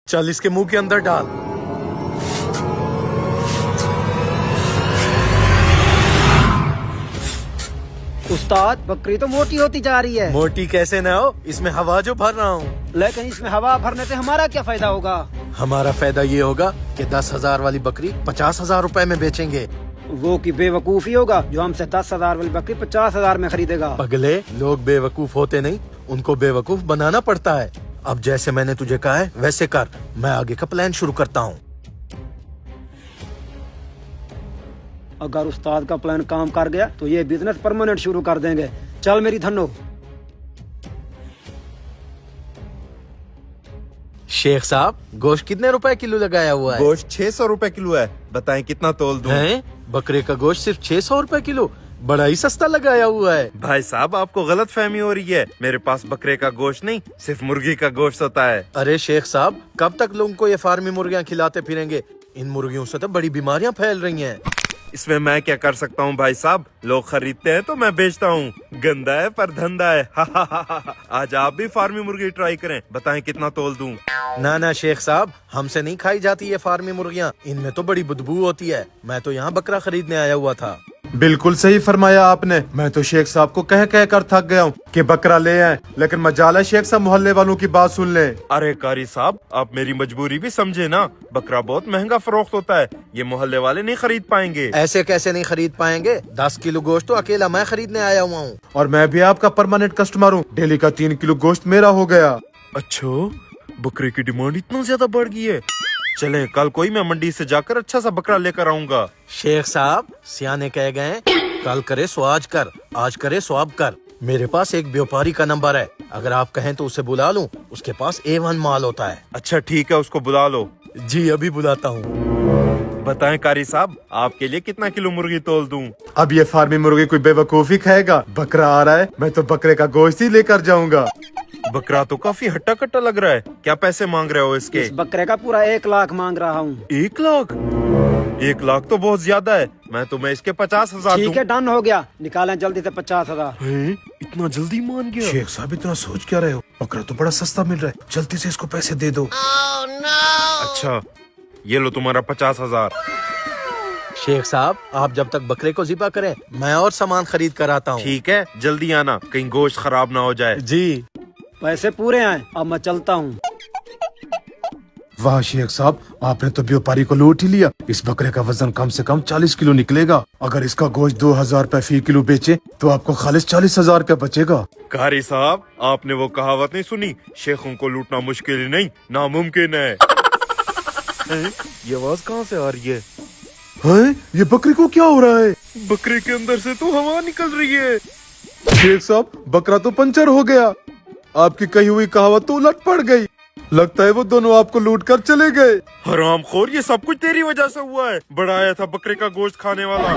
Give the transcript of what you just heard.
चल इसके मुंह के अंदर डाल। उस्ताद बकरी तो मोटी होती जा रही है। मोटी कैसे न हो, इसमें हवा जो भर रहा हूँ। लेकिन इसमें हवा भरने से हमारा क्या फायदा होगा? हमारा फायदा ये होगा कि 10,000 वाली बकरी 50,000 रुपए में बेचेंगे। वो की बेवकूफी होगा जो हमसे 10,000 वाली बकरी 50,000 में खरीदेगा। पगले, लोग बेवकूफ होते नहीं, उनको बेवकूफ बनाना पड़ता है। अब जैसे मैंने तुझे कहा है वैसे कर, मैं आगे का प्लान शुरू करता हूँ। अगर उस्ताद का प्लान काम कर गया तो ये बिजनेस परमानेंट शुरू कर देंगे। चल मेरी धन्नो। शेख साहब, गोश्त कितने रुपए किलो लगाया हुआ है? गोश्त 600 रुपए किलो है, बताएं कितना तोल दूं? हैं? बकरे का गोश्त सिर्फ 600 रुपए किलो, बड़ा ही सस्ता लगाया हुआ है। भाई साहब आपको गलत फहमी हो रही है, मेरे पास बकरे का गोश्त नहीं सिर्फ मुर्गी का गोश्त होता है। अरे शेख साहब, कब तक लोगों को ये फार्मी मुर्गियाँ खिलाते फिरेंगे? इन मुर्गियों से तो बड़ी बीमारियां फैल रही हैं। इसमें मैं क्या कर सकता हूँ भाई साहब, लोग खरीदते हैं तो मैं बेचता हूँ। गंदा है पर धंधा है। आज आप भी फार्मी मुर्गी ट्राई करें, बताएं कितना तोल दूं? ना ना शेख साहब, हमसे नहीं खाई जाती ये फार्मी मुर्गियाँ, इनमें तो बड़ी बदबू होती है। मैं तो यहाँ बकरा खरीदने आया हुआ था। बिल्कुल सही फरमाया आपने। मैं तो शेख साहब को कह कह कर थक गया हूँ कि बकरा ले आए, लेकिन मजाल है शेख साहब मोहल्ले वालों की बात सुन ले। अरे कारी साहब, आप मेरी मजबूरी भी समझे ना, बकरा बहुत महंगा फरोख्त होता है, ये मोहल्ले वाले नहीं खरीद पाएंगे। ऐसे कैसे नहीं खरीद पाएंगे? 10 किलो गोश्त तो अकेला मैं खरीदने आया हुआ हूँ। और मैं भी आपका परमानेंट कस्टमर हूँ, डेली का 3 किलो गोश्त मेरा हो गया। अच्छा, बकरे की डिमांड इतना ज्यादा बढ़ गई है। चले कल कोई मैं मंडी से जाकर अच्छा सा बकरा लेकर आऊंगा। शेख साहब, सियाने कह गए कल करे सो आज कर, आज करे सो अब कर। मेरे पास एक व्यापारी का नंबर है, अगर आप कहें तो उसे बुला लूं, उसके पास A1 माल होता है। अच्छा ठीक है, उसको बुला लो। जी अभी बुलाता हूँ। बताएं कारी साहब, आपके लिए कितना किलो मुर्गी तोल दूं? अब ये फार्मी मुर्गी कोई बेवकूफी खाएगा? बकरा आ रहा है, मैं तो बकरे का गोश्त ही लेकर जाऊंगा। बकरा तो काफी हट्टा कट्टा लग रहा है, क्या पैसे मांग रहे हो इसके? इस बकरे का पूरा 1 लाख मांग रहा हूँ। 1 लाख? 1 लाख तो बहुत ज्यादा है, मैं तुम्हें इसके 50,000 ठीक है, डन हो गया। निकालें जल्दी से 50,000। इतना जल्दी मान गया? शेख साहब इतना सोच क्या रहे हो? बकरा तो बड़ा सस्ता मिल रहा है, जल्दी से इसको पैसे दे दो। अच्छा, ये लो तुम्हारा 50,000। शेख साहब, आप जब तक बकरे को ज़िबा करें, मैं और सामान खरीद कर आता हूँ। ठीक है, जल्दी आना, कहीं गोश्त खराब ना हो जाए। जी। पैसे पूरे आए, अब मैं चलता हूँ। वाह शेख साहब, आपने तो व्यापारी को लूट ही लिया। इस बकरे का वजन कम से कम 40 किलो निकलेगा। अगर इसका गोश्त 2,000 रुपए फी किलो बेचे तो आपको खालिस 40,000 रुपया बचेगा। कारी साहब, आपने वो कहावत नहीं सुनी, शेखों को लूटना मुश्किल ही नहीं नामुमकिन है। ये आवाज कहाँ से आ रही है? ये बकरी को क्या हो रहा है? बकरे के अंदर से तो हवा निकल रही है। शेख साहब, बकरा तो पंचर हो गया। आपकी कही हुई कहावत तो उलट पड़ गई। लगता है वो दोनों आपको लूट कर चले गए। हरामखोर, ये सब कुछ तेरी वजह से हुआ है। बड़ा आया था बकरे का गोश्त खाने वाला।